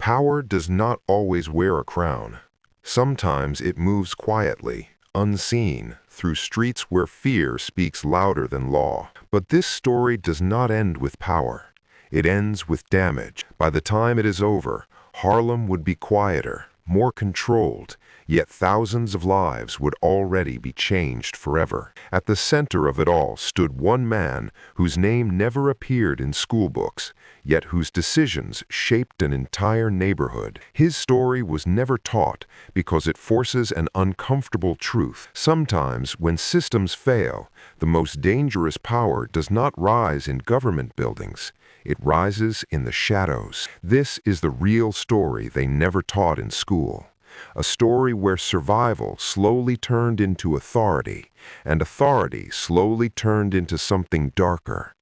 Power does not always wear a crown. Sometimes it moves quietly, unseen, through streets where fear speaks louder than law. But this story does not end with power. It ends with damage. By the time it is over, Harlem would be quieter, more controlled, yet thousands of lives would already be changed forever. At the center of it all stood one man whose name never appeared in school books, yet whose decisions shaped an entire neighborhood. His story was never taught because it forces an uncomfortable truth. Sometimes, when systems fail, the most dangerous power does not rise in government buildings. It rises in the shadows. This is the real story they never taught in school. A story where survival slowly turned into authority, and authority slowly turned into something darker.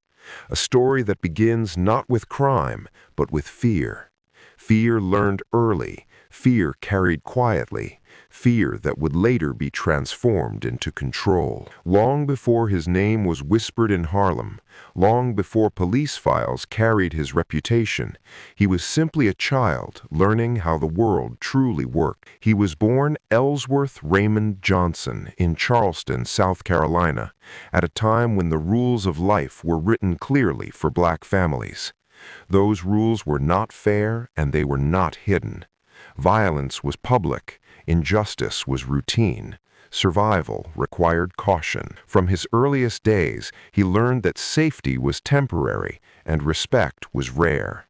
A story that begins not with crime, but with fear. Fear learned early, fear carried quietly, fear that would later be transformed into control. Long before his name was whispered in Harlem, long before police files carried his reputation, he was simply a child learning how the world truly worked. He was born Ellsworth Raymond Johnson in Charleston, South Carolina, at a time when the rules of life were written clearly for black families. Those rules were not fair and they were not hidden. Violence was public. Injustice was routine. Survival required caution. From his earliest days, he learned that safety was temporary and respect was rare.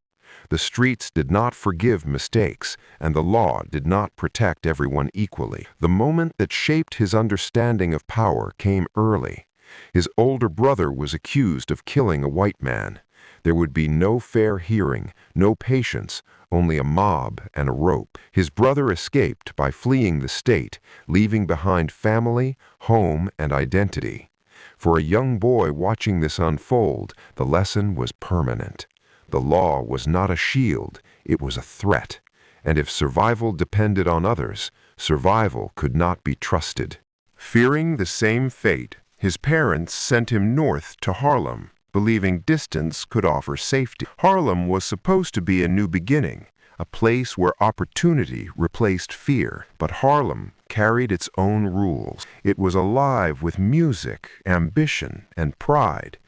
The streets did not forgive mistakes, and the law did not protect everyone equally. The moment that shaped his understanding of power came early. His older brother was accused of killing a white man. There would be no fair hearing, no patience, only a mob and a rope. His brother escaped by fleeing the state, leaving behind family, home, and identity. For a young boy watching this unfold, the lesson was permanent. The law was not a shield, it was a threat. And if survival depended on others, survival could not be trusted. Fearing the same fate, his parents sent him north to Harlem, believing distance could offer safety. Harlem was supposed to be a new beginning, a place where opportunity replaced fear. But Harlem carried its own rules. It was alive with music, ambition, and pride.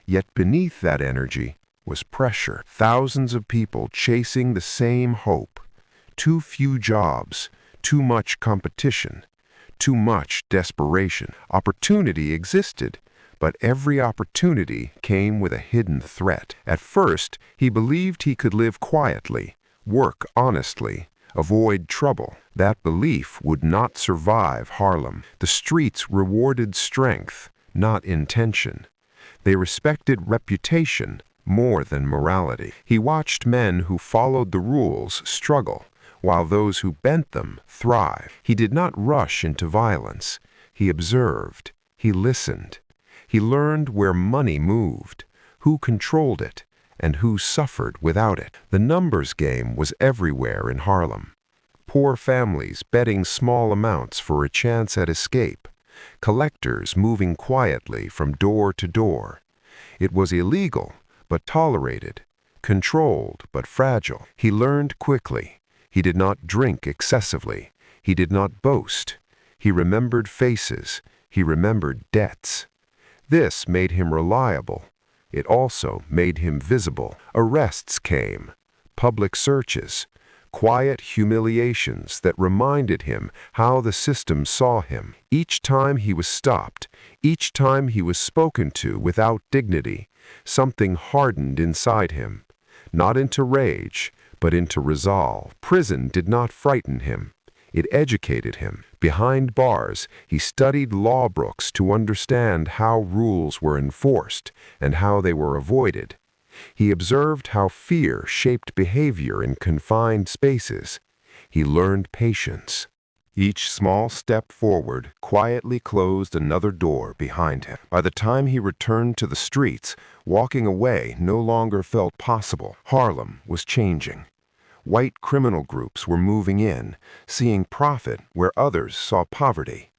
Yet beneath that energy was pressure. Thousands of people chasing the same hope. Too few jobs, too much competition, too much desperation. Opportunity existed, but every opportunity came with a hidden threat. At first, he believed he could live quietly, work honestly, avoid trouble. That belief would not survive Harlem. The streets rewarded strength, not intention. They respected reputation more than morality. He watched men who followed the rules struggle, while those who bent them thrive. He did not rush into violence. He observed. He listened. He learned where money moved, who controlled it, and who suffered without it. The numbers game was everywhere in Harlem. Poor families betting small amounts for a chance at escape. Collectors moving quietly from door to door. It was illegal, but tolerated. Controlled, but fragile. He learned quickly. He did not drink excessively. He did not boast. He remembered faces. He remembered debts. This made him reliable. It also made him visible. Arrests came, public searches, quiet humiliations that reminded him how the system saw him. Each time he was stopped, each time he was spoken to without dignity, something hardened inside him, not into rage, but into resolve. Prison did not frighten him. It educated him. Behind bars, he studied law books to understand how rules were enforced and how they were avoided. He observed how fear shaped behavior in confined spaces. He learned patience. Each small step forward quietly closed another door behind him. By the time he returned to the streets, walking away no longer felt possible. Harlem was changing. White criminal groups were moving in, seeing profit where others saw poverty.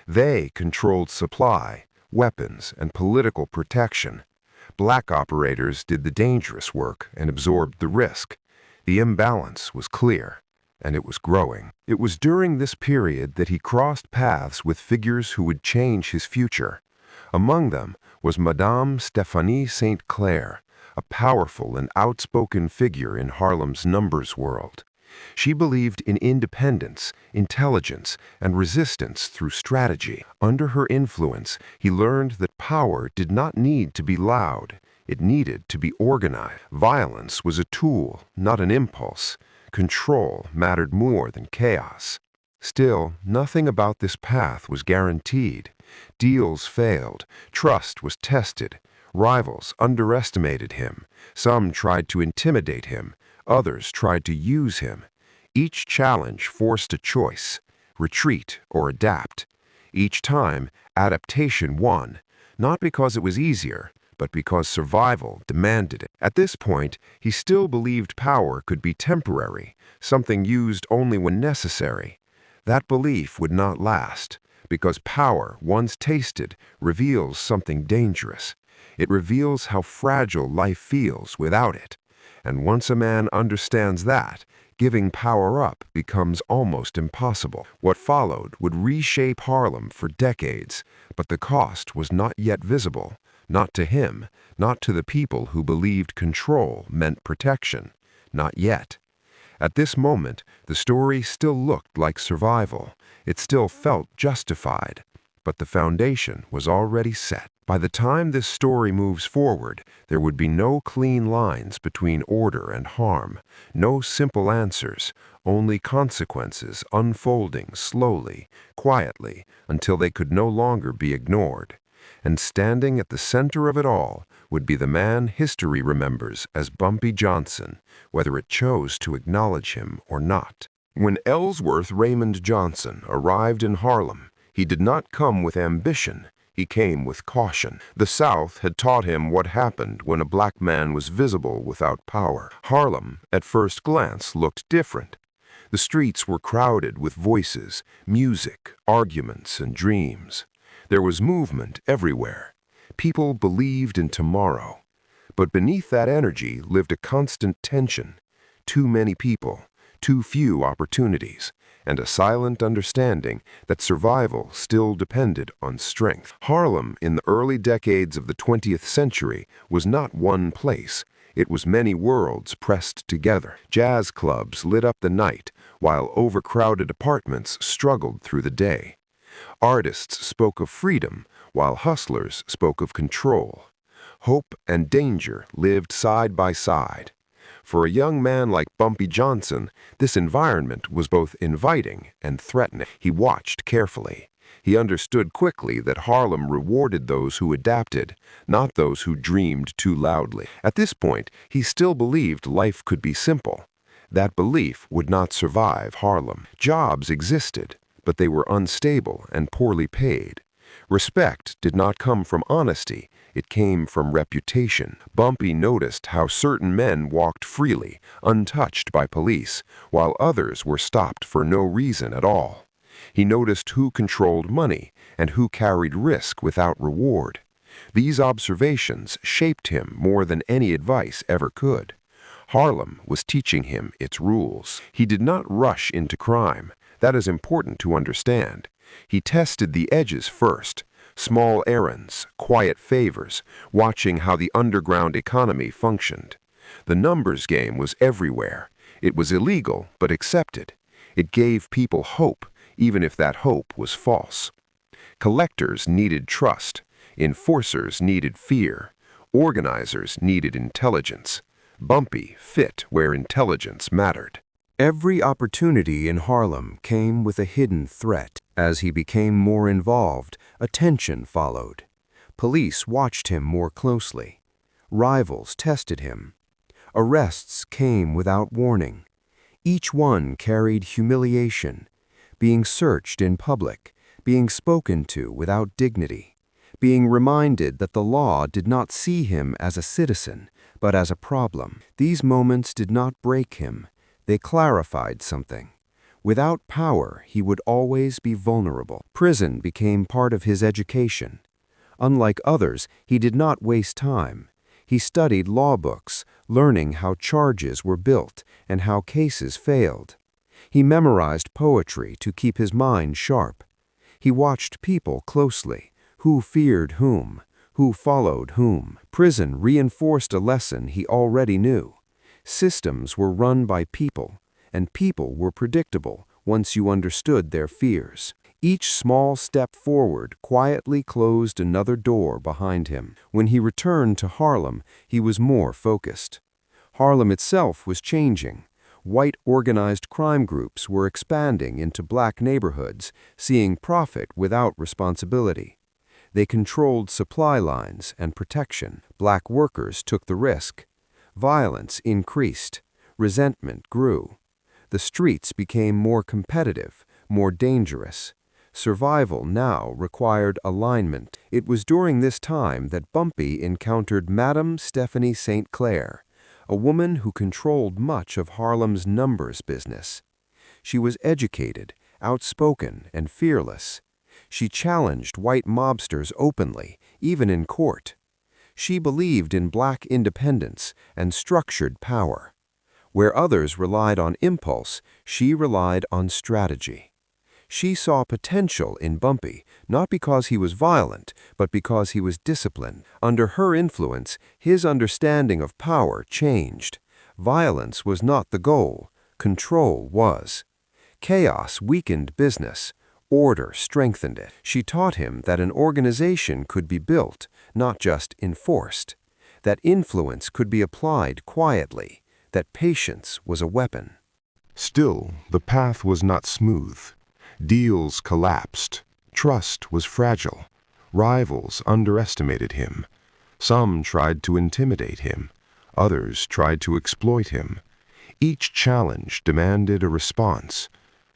They controlled supply, weapons, and political protection. Black operators did the dangerous work and absorbed the risk. The imbalance was clear, and it was growing. It was during this period that he crossed paths with figures who would change his future. Among them was Madame Stéphanie St. Clair, a powerful and outspoken figure in Harlem's numbers world. She believed in independence, intelligence, and resistance through strategy. Under her influence, he learned that power did not need to be loud. It needed to be organized. Violence was a tool, not an impulse. Control mattered more than chaos. Still, nothing about this path was guaranteed. Deals failed. Trust was tested. Rivals underestimated him. Some tried to intimidate him. Others tried to use him. Each challenge forced a choice: retreat or adapt. Each time, adaptation won, not because it was easier, but because survival demanded it. At this point, he still believed power could be temporary, something used only when necessary. That belief would not last, because power, once tasted, reveals something dangerous. It reveals how fragile life feels without it. And once a man understands that, giving power up becomes almost impossible. What followed would reshape Harlem for decades, but the cost was not yet visible. Not to him, not to the people who believed control meant protection. Not yet. At this moment, the story still looked like survival. It still felt justified. But the foundation was already set. By the time this story moves forward, there would be no clean lines between order and harm, no simple answers, only consequences unfolding slowly, quietly, until they could no longer be ignored. And standing at the center of it all would be the man history remembers as Bumpy Johnson, whether it chose to acknowledge him or not. When Ellsworth Raymond Johnson arrived in Harlem, he did not come with ambition. He came with caution. The South had taught him what happened when a black man was visible without power. Harlem, at first glance, looked different. The streets were crowded with voices, music, arguments, and dreams. There was movement everywhere. People believed in tomorrow. But beneath that energy lived a constant tension. Too many people, too few opportunities, and a silent understanding that survival still depended on strength. Harlem, in the early decades of the 20th century, was not one place. It was many worlds pressed together. Jazz clubs lit up the night, while overcrowded apartments struggled through the day. Artists spoke of freedom, while hustlers spoke of control. Hope and danger lived side by side. For a young man like Bumpy Johnson, this environment was both inviting and threatening. He watched carefully. He understood quickly that Harlem rewarded those who adapted, not those who dreamed too loudly. At this point, he still believed life could be simple. That belief would not survive Harlem. Jobs existed, but they were unstable and poorly paid. Respect did not come from honesty, it came from reputation. Bumpy noticed how certain men walked freely, untouched by police, while others were stopped for no reason at all. He noticed who controlled money and who carried risk without reward. These observations shaped him more than any advice ever could. Harlem was teaching him its rules. He did not rush into crime. That is important to understand. He tested the edges first, small errands, quiet favors, watching how the underground economy functioned. The numbers game was everywhere. It was illegal, but accepted. It gave people hope, even if that hope was false. Collectors needed trust. Enforcers needed fear. Organizers needed intelligence. Bumpy fit where intelligence mattered. Every opportunity in Harlem came with a hidden threat. As he became more involved, attention followed. Police watched him more closely. Rivals tested him. Arrests came without warning. Each one carried humiliation, being searched in public, being spoken to without dignity, being reminded that the law did not see him as a citizen, but as a problem. These moments did not break him. They clarified something. Without power, he would always be vulnerable. Prison became part of his education. Unlike others, he did not waste time. He studied law books, learning how charges were built and how cases failed. He memorized poetry to keep his mind sharp. He watched people closely, who feared whom, who followed whom. Prison reinforced a lesson he already knew. Systems were run by people, and people were predictable once you understood their fears. Each small step forward quietly closed another door behind him. When he returned to Harlem, he was more focused. Harlem itself was changing. White organized crime groups were expanding into black neighborhoods, seeing profit without responsibility. They controlled supply lines and protection. Black workers took the risk. Violence increased. Resentment grew. The streets became more competitive, more dangerous. Survival now required alignment. It was during this time that Bumpy encountered Madame Stephanie St. Clair, a woman who controlled much of Harlem's numbers business. She was educated, outspoken, and fearless. She challenged white mobsters openly, even in court. She believed in black independence and structured power. Where others relied on impulse, she relied on strategy. She saw potential in Bumpy, not because he was violent, but because he was disciplined. Under her influence, his understanding of power changed. Violence was not the goal, control was. Chaos weakened business. Order strengthened it. She taught him that an organization could be built, not just enforced. That influence could be applied quietly. That patience was a weapon. Still, the path was not smooth. Deals collapsed. Trust was fragile. Rivals underestimated him. Some tried to intimidate him. Others tried to exploit him. Each challenge demanded a response.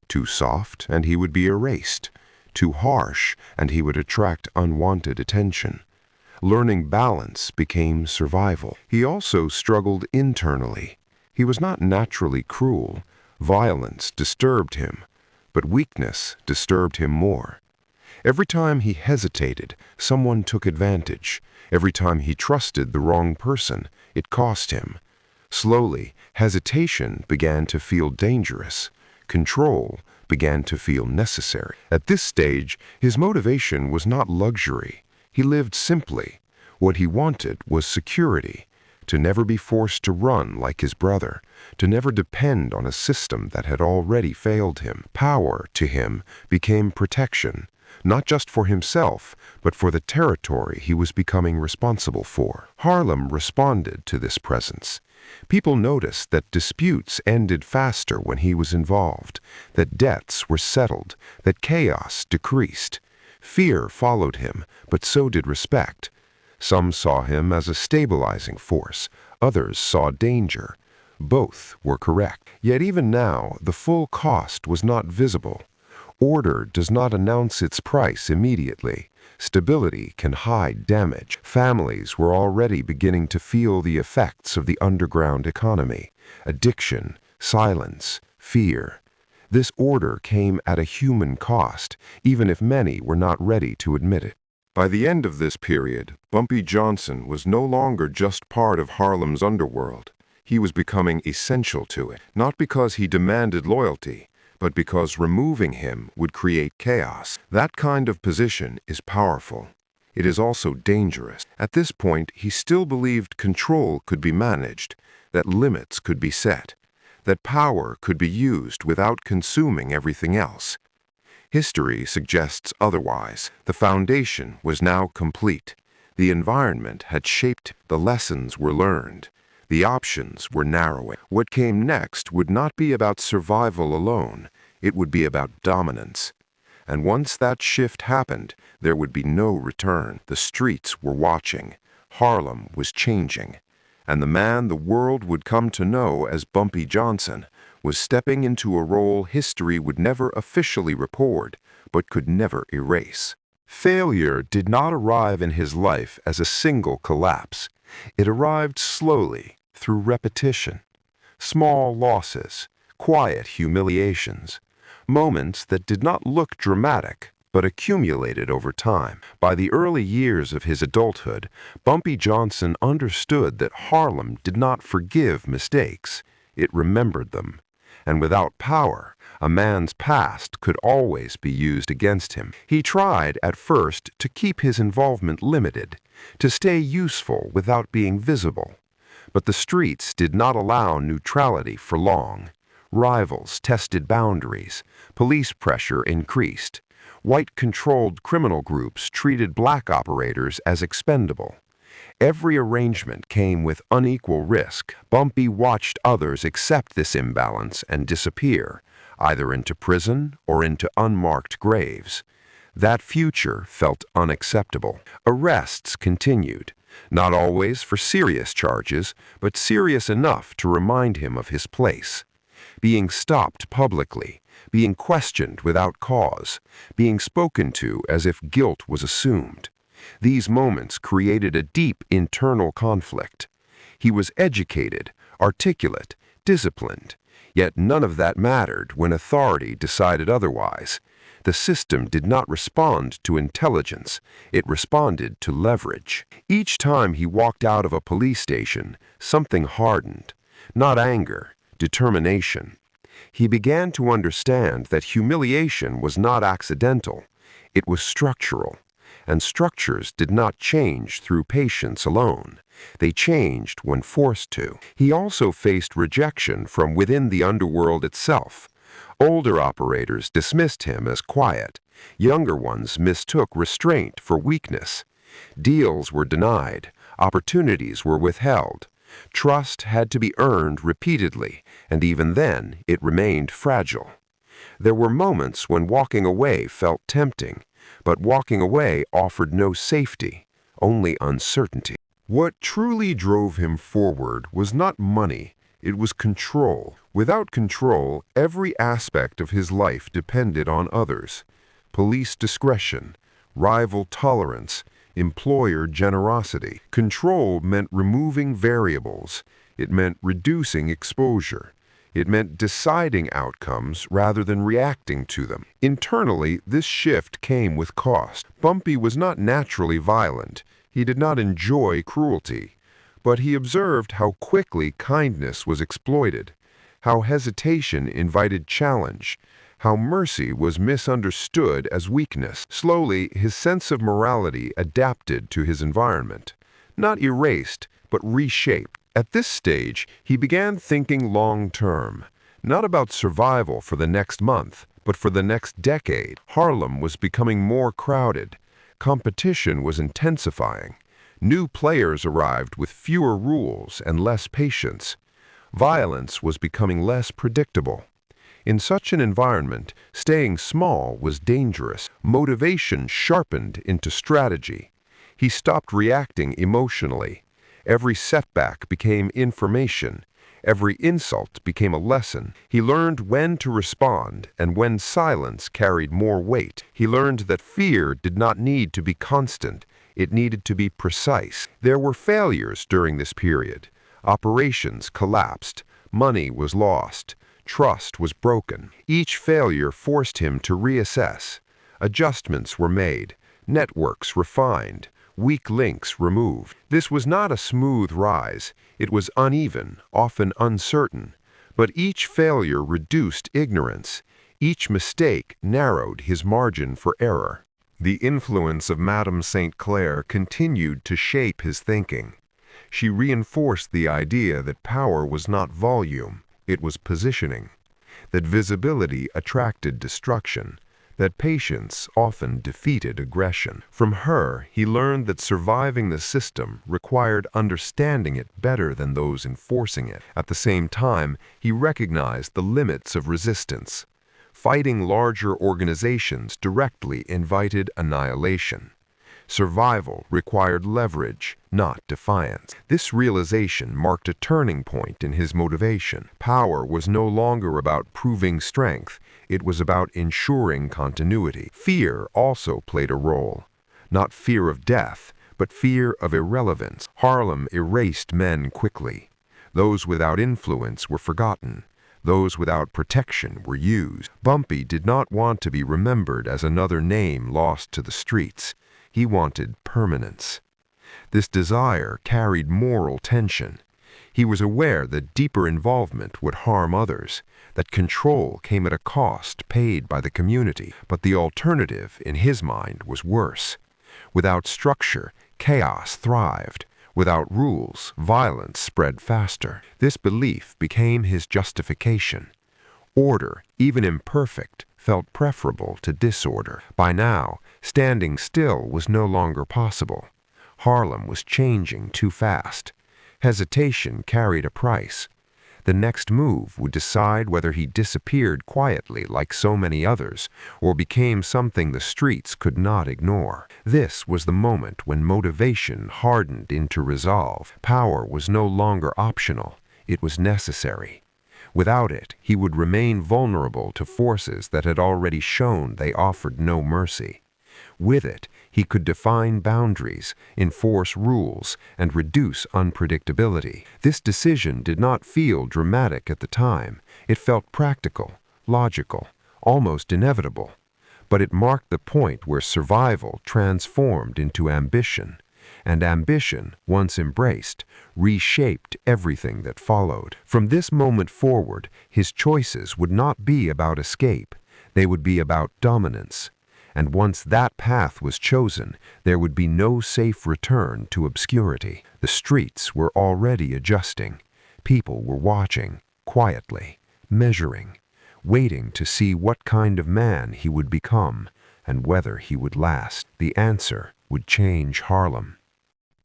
Too soft, and he would be erased. Too harsh, and he would attract unwanted attention. Learning balance became survival. He also struggled internally. He was not naturally cruel. Violence disturbed him, but weakness disturbed him more. Every time he hesitated, someone took advantage. Every time he trusted the wrong person, it cost him. Slowly, hesitation began to feel dangerous. Control began to feel necessary. At this stage, his motivation was not luxury. He lived simply. What he wanted was security. To never be forced to run like his brother, to never depend on a system that had already failed him. Power, to him, became protection, not just for himself, but for the territory he was becoming responsible for. Harlem responded to this presence. People noticed that disputes ended faster when he was involved, that debts were settled, that chaos decreased. Fear followed him, but so did respect. Some saw him as a stabilizing force. Others saw danger. Both were correct. Yet even now, the full cost was not visible. Order does not announce its price immediately. Stability can hide damage. Families were already beginning to feel the effects of the underground economy. Addiction, silence, fear. This order came at a human cost, even if many were not ready to admit it. By the end of this period, Bumpy Johnson was no longer just part of Harlem's underworld. He was becoming essential to it, not because he demanded loyalty, but because removing him would create chaos. That kind of position is powerful. It is also dangerous. At this point, he still believed control could be managed, that limits could be set, that power could be used without consuming everything else. History suggests otherwise. The foundation was now complete. The environment had shaped, the lessons were learned. The options were narrowing. What came next would not be about survival alone. It would be about dominance. And once that shift happened, there would be no return. The streets were watching. Harlem was changing. And the man the world would come to know as Bumpy Johnson was stepping into a role history would never officially record, but could never erase. Failure did not arrive in his life as a single collapse. It arrived slowly, through repetition. Small losses, quiet humiliations, moments that did not look dramatic, but accumulated over time. By the early years of his adulthood, Bumpy Johnson understood that Harlem did not forgive mistakes, it remembered them. And without power, a man's past could always be used against him. He tried, at first, to keep his involvement limited, to stay useful without being visible. But the streets did not allow neutrality for long. Rivals tested boundaries, police pressure increased. White-controlled criminal groups treated black operators as expendable. Every arrangement came with unequal risk. Bumpy watched others accept this imbalance and disappear, either into prison or into unmarked graves. That future felt unacceptable. Arrests continued, not always for serious charges, but serious enough to remind him of his place. Being stopped publicly, being questioned without cause, being spoken to as if guilt was assumed. These moments created a deep internal conflict. He was educated, articulate, disciplined, yet none of that mattered when authority decided otherwise. The system did not respond to intelligence, it responded to leverage. Each time he walked out of a police station, something hardened. Not anger, determination. He began to understand that humiliation was not accidental, it was structural. And structures did not change through patience alone. They changed when forced to. He also faced rejection from within the underworld itself. Older operators dismissed him as quiet. Younger ones mistook restraint for weakness. Deals were denied. Opportunities were withheld. Trust had to be earned repeatedly, and even then it remained fragile. There were moments when walking away felt tempting, but walking away offered no safety, only uncertainty. What truly drove him forward was not money, it was control. Without control, every aspect of his life depended on others. Police discretion, rival tolerance, employer generosity. Control meant removing variables. It meant reducing exposure. It meant deciding outcomes rather than reacting to them. Internally, this shift came with cost. Bumpy was not naturally violent. He did not enjoy cruelty. But he observed how quickly kindness was exploited, how hesitation invited challenge, how mercy was misunderstood as weakness. Slowly, his sense of morality adapted to his environment. Not erased, but reshaped. At this stage, he began thinking long-term, not about survival for the next month, but for the next decade. Harlem was becoming more crowded. Competition was intensifying. New players arrived with fewer rules and less patience. Violence was becoming less predictable. In such an environment, staying small was dangerous. Motivation sharpened into strategy. He stopped reacting emotionally. Every setback became information. Every insult became a lesson. He learned when to respond and when silence carried more weight. He learned that fear did not need to be constant. It needed to be precise. There were failures during this period. Operations collapsed. Money was lost. Trust was broken. Each failure forced him to reassess. Adjustments were made. Networks refined. Weak links removed. This was not a smooth rise. It was uneven, often uncertain. But each failure reduced ignorance. Each mistake narrowed his margin for error. The influence of Madame St. Clair continued to shape his thinking. She reinforced the idea that power was not volume, it was positioning. That visibility attracted destruction. That patience often defeated aggression. From her, he learned that surviving the system required understanding it better than those enforcing it. At the same time, he recognized the limits of resistance. Fighting larger organizations directly invited annihilation. Survival required leverage, not defiance. This realization marked a turning point in his motivation. Power was no longer about proving strength. It was about ensuring continuity. Fear also played a role. Not fear of death, but fear of irrelevance. Harlem erased men quickly. Those without influence were forgotten. Those without protection were used. Bumpy did not want to be remembered as another name lost to the streets. He wanted permanence. This desire carried moral tension. He was aware that deeper involvement would harm others, that control came at a cost paid by the community. But the alternative, in his mind, was worse. Without structure, chaos thrived. Without rules, violence spread faster. This belief became his justification. Order, even imperfect, felt preferable to disorder. By now, standing still was no longer possible. Harlem was changing too fast. Hesitation carried a price. The next move would decide whether he disappeared quietly like so many others, or became something the streets could not ignore. This was the moment when motivation hardened into resolve. Power was no longer optional, it was necessary. Without it, he would remain vulnerable to forces that had already shown they offered no mercy. With it, he could define boundaries, enforce rules, and reduce unpredictability. This decision did not feel dramatic at the time. It felt practical, logical, almost inevitable. But it marked the point where survival transformed into ambition. And ambition, once embraced, reshaped everything that followed. From this moment forward, his choices would not be about escape. They would be about dominance. And once that path was chosen, there would be no safe return to obscurity. The streets were already adjusting. People were watching, quietly, measuring, waiting to see what kind of man he would become and whether he would last. The answer would change Harlem.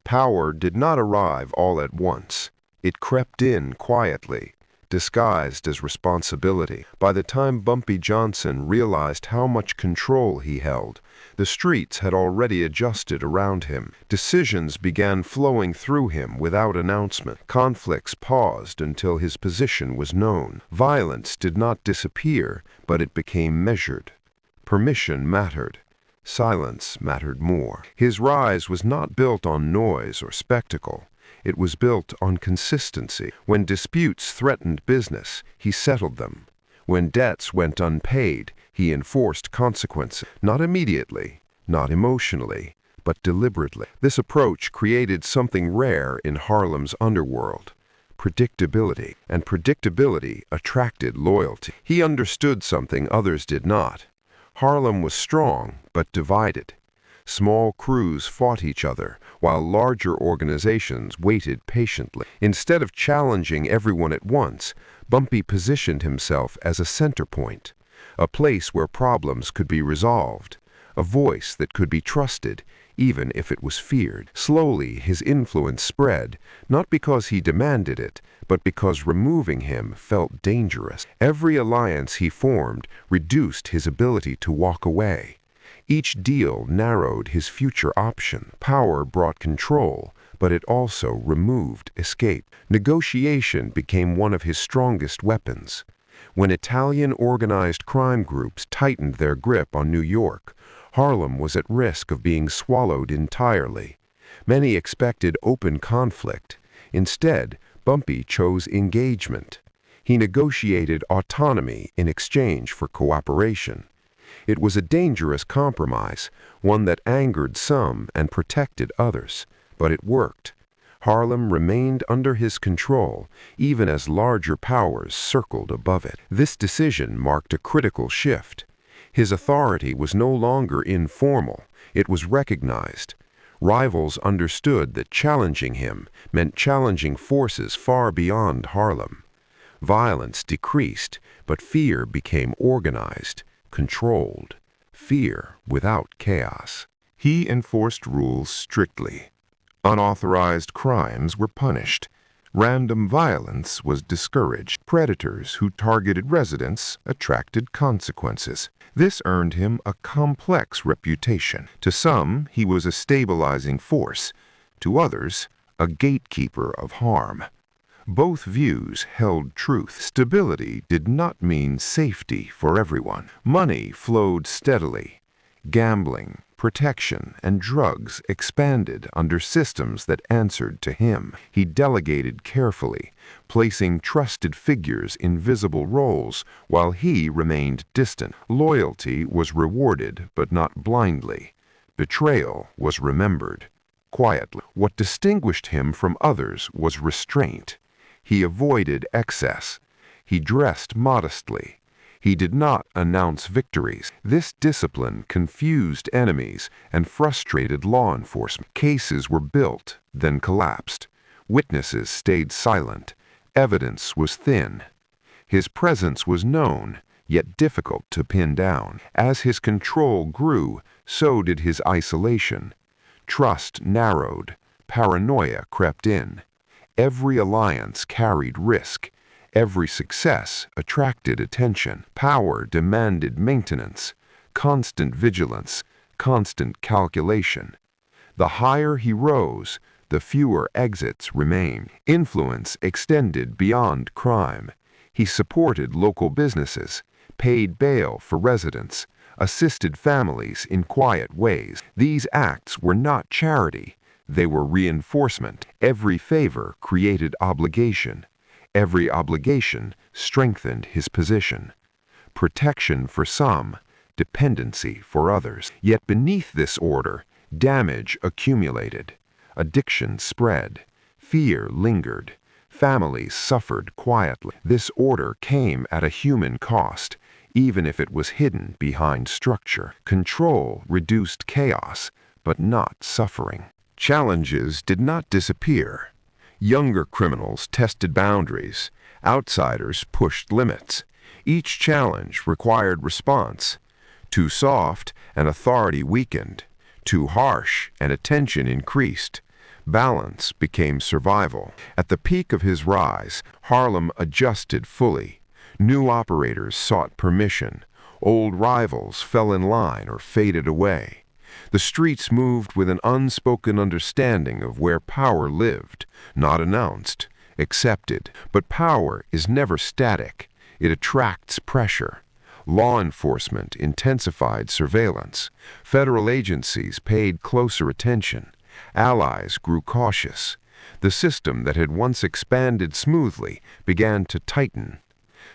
Power did not arrive all at once. It crept in quietly, disguised as responsibility. By the time Bumpy Johnson realized how much control he held, the streets had already adjusted around him. Decisions began flowing through him without announcement. Conflicts paused until his position was known. Violence did not disappear, but it became measured. Permission mattered. Silence mattered more. His rise was not built on noise or spectacle. It was built on consistency. When disputes threatened business, he settled them. When debts went unpaid, he enforced consequences. Not immediately, not emotionally, but deliberately. This approach created something rare in Harlem's underworld: predictability. And predictability attracted loyalty. He understood something others did not. Harlem was strong, but divided. Small crews fought each other, while larger organizations waited patiently. Instead of challenging everyone at once, Bumpy positioned himself as a center point, a place where problems could be resolved, a voice that could be trusted, even if it was feared. Slowly, his influence spread, not because he demanded it, but because removing him felt dangerous. Every alliance he formed reduced his ability to walk away. Each deal narrowed his future option. Power brought control, but it also removed escape. Negotiation became one of his strongest weapons. When Italian organized crime groups tightened their grip on New York, Harlem was at risk of being swallowed entirely. Many expected open conflict. Instead, Bumpy chose engagement. He negotiated autonomy in exchange for cooperation. It was a dangerous compromise, one that angered some and protected others, but it worked. Harlem remained under his control, even as larger powers circled above it. This decision marked a critical shift. His authority was no longer informal, it was recognized. Rivals understood that challenging him meant challenging forces far beyond Harlem. Violence decreased, but fear became organized, controlled. Fear without chaos. He enforced rules strictly. Unauthorized crimes were punished. Random violence was discouraged. Predators who targeted residents attracted consequences. This earned him a complex reputation. To some, he was a stabilizing force. To others, a gatekeeper of harm. Both views held truth. Stability did not mean safety for everyone. Money flowed steadily. Gambling, protection, and drugs expanded under systems that answered to him. He delegated carefully, placing trusted figures in visible roles while he remained distant. Loyalty was rewarded, but not blindly. Betrayal was remembered quietly. What distinguished him from others was restraint. He avoided excess. He dressed modestly. He did not announce victories. This discipline confused enemies and frustrated law enforcement. Cases were built, then collapsed. Witnesses stayed silent. Evidence was thin. His presence was known, yet difficult to pin down. As his control grew, so did his isolation. Trust narrowed. Paranoia crept in. Every alliance carried risk. Every success attracted attention. Power demanded maintenance, constant vigilance, constant calculation. The higher he rose, the fewer exits remained. Influence extended beyond crime. He supported local businesses, paid bail for residents, assisted families in quiet ways. These acts were not charity. They were reinforcement. Every favor created obligation. Every obligation strengthened his position. Protection for some, dependency for others. Yet beneath this order, damage accumulated. Addiction spread. Fear lingered. Families suffered quietly. This order came at a human cost, even if it was hidden behind structure. Control reduced chaos, but not suffering. Challenges did not disappear. Younger criminals tested boundaries. Outsiders pushed limits. Each challenge required response. Too soft, and authority weakened. Too harsh, and attention increased. Balance became survival. At the peak of his rise, Harlem adjusted fully. New operators sought permission. Old rivals fell in line or faded away. The streets moved with an unspoken understanding of where power lived, not announced, accepted. But power is never static. It attracts pressure. Law enforcement intensified surveillance. Federal agencies paid closer attention. Allies grew cautious. The system that had once expanded smoothly began to tighten.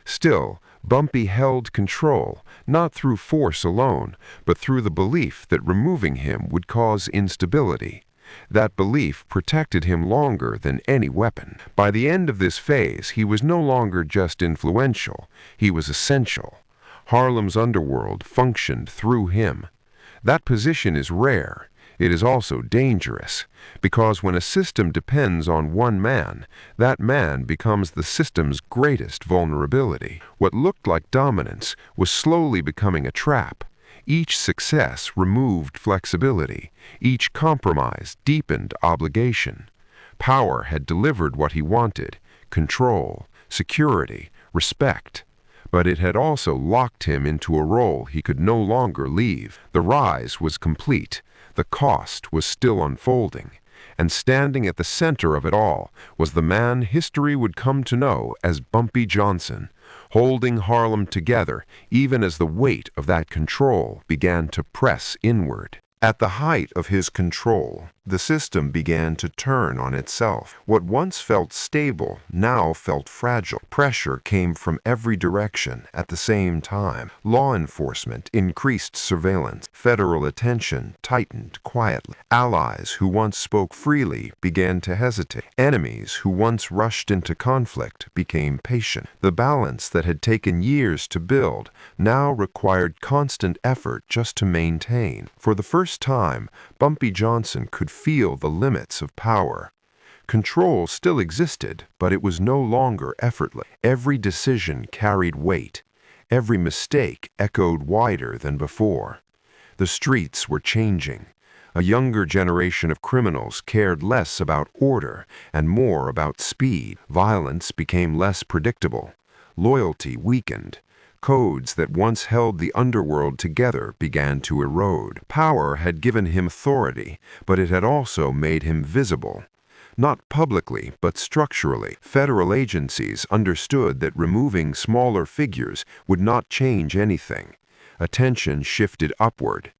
Still, Bumpy held control, not through force alone, but through the belief that removing him would cause instability. That belief protected him longer than any weapon. By the end of this phase, he was no longer just influential, he was essential. Harlem's underworld functioned through him. That position is rare. It is also dangerous, because when a system depends on one man, that man becomes the system's greatest vulnerability. What looked like dominance was slowly becoming a trap. Each success removed flexibility. Each compromise deepened obligation. Power had delivered what he wanted: control, security, respect. But it had also locked him into a role he could no longer leave. The rise was complete. The cost was still unfolding, and standing at the center of it all was the man history would come to know as Bumpy Johnson, holding Harlem together even as the weight of that control began to press inward. At the height of his control, the system began to turn on itself. What once felt stable now felt fragile. Pressure came from every direction at the same time. Law enforcement increased surveillance. Federal attention tightened quietly. Allies who once spoke freely began to hesitate. Enemies who once rushed into conflict became patient. The balance that had taken years to build now required constant effort just to maintain. For the first time, Bumpy Johnson could feel the limits of power. Control still existed, but it was no longer effortless. Every decision carried weight. Every mistake echoed wider than before. The streets were changing. A younger generation of criminals cared less about order and more about speed. Violence became less predictable. Loyalty weakened. Codes that once held the underworld together began to erode. Power had given him authority, but it had also made him visible. Not publicly, but structurally. Federal agencies understood that removing smaller figures would not change anything. Attention shifted upward.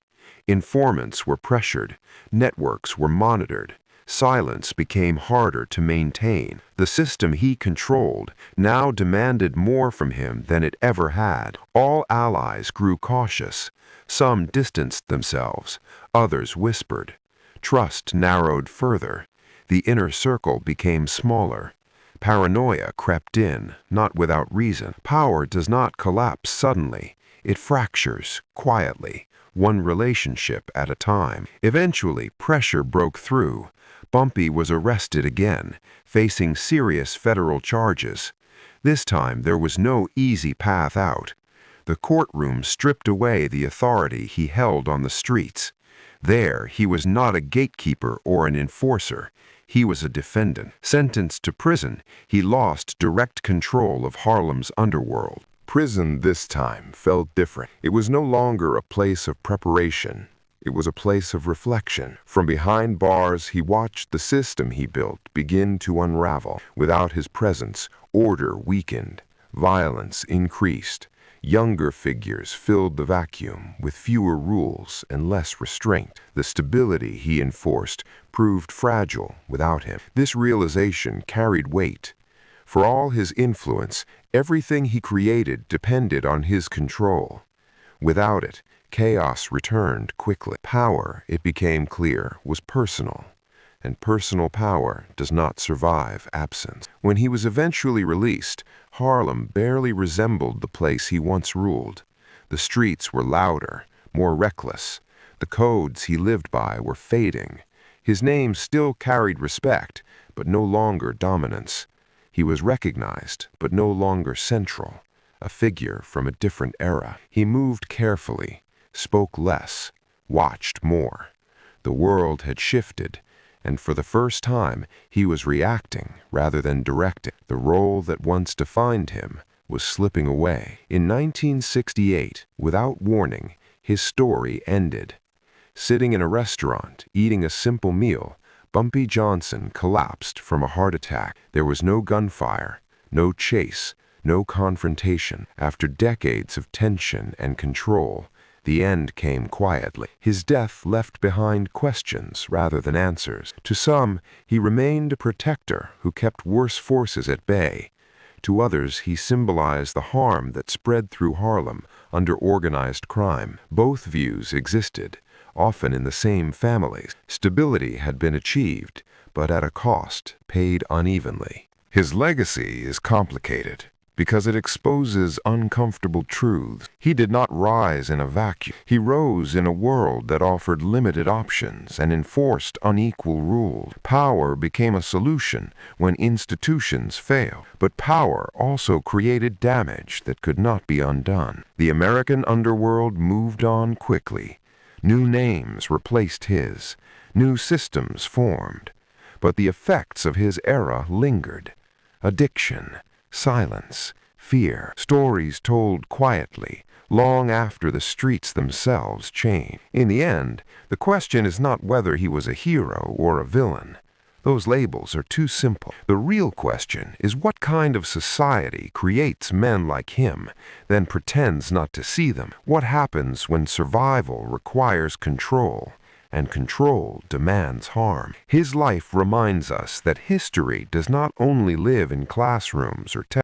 Informants were pressured, networks were monitored, silence became harder to maintain. The system he controlled now demanded more from him than it ever had. All allies grew cautious. Some distanced themselves, others whispered. Trust narrowed further. The inner circle became smaller. Paranoia crept in, not without reason. Power does not collapse suddenly. It fractures, quietly, one relationship at a time. Eventually, pressure broke through. Bumpy was arrested again, facing serious federal charges. This time, there was no easy path out. The courtroom stripped away the authority he held on the streets. There, he was not a gatekeeper or an enforcer. He was a defendant. Sentenced to prison, he lost direct control of Harlem's underworld. Prison this time felt different. It was no longer a place of preparation. It was a place of reflection. From behind bars, he watched the system he built begin to unravel. Without his presence, order weakened. Violence increased. Younger figures filled the vacuum with fewer rules and less restraint. The stability he enforced proved fragile without him. This realization carried weight. For all his influence, everything he created depended on his control. Without it, chaos returned quickly. Power, it became clear, was personal, and personal power does not survive absence. When he was eventually released, Harlem barely resembled the place he once ruled. The streets were louder, more reckless. The codes he lived by were fading. His name still carried respect, but no longer dominance. He was recognized, but no longer central, a figure from a different era. He moved carefully, spoke less, watched more. The world had shifted, and for the first time, he was reacting rather than directing. The role that once defined him was slipping away. In 1968, without warning, his story ended. Sitting in a restaurant, eating a simple meal, Bumpy Johnson collapsed from a heart attack. There was no gunfire, no chase, no confrontation. After decades of tension and control, the end came quietly. His death left behind questions rather than answers. To some, he remained a protector who kept worse forces at bay. To others, he symbolized the harm that spread through Harlem under organized crime. Both views existed, often in the same families. Stability had been achieved, but at a cost, paid unevenly. His legacy is complicated because it exposes uncomfortable truths. He did not rise in a vacuum. He rose in a world that offered limited options and enforced unequal rules. Power became a solution when institutions failed, but power also created damage that could not be undone. The American underworld moved on quickly. New names replaced his. New systems formed. But the effects of his era lingered. Addiction, silence, fear, stories told quietly, long after the streets themselves changed. In the end, the question is not whether he was a hero or a villain. Those labels are too simple. The real question is what kind of society creates men like him, then pretends not to see them? What happens when survival requires control, and control demands harm? His life reminds us that history does not only live in classrooms or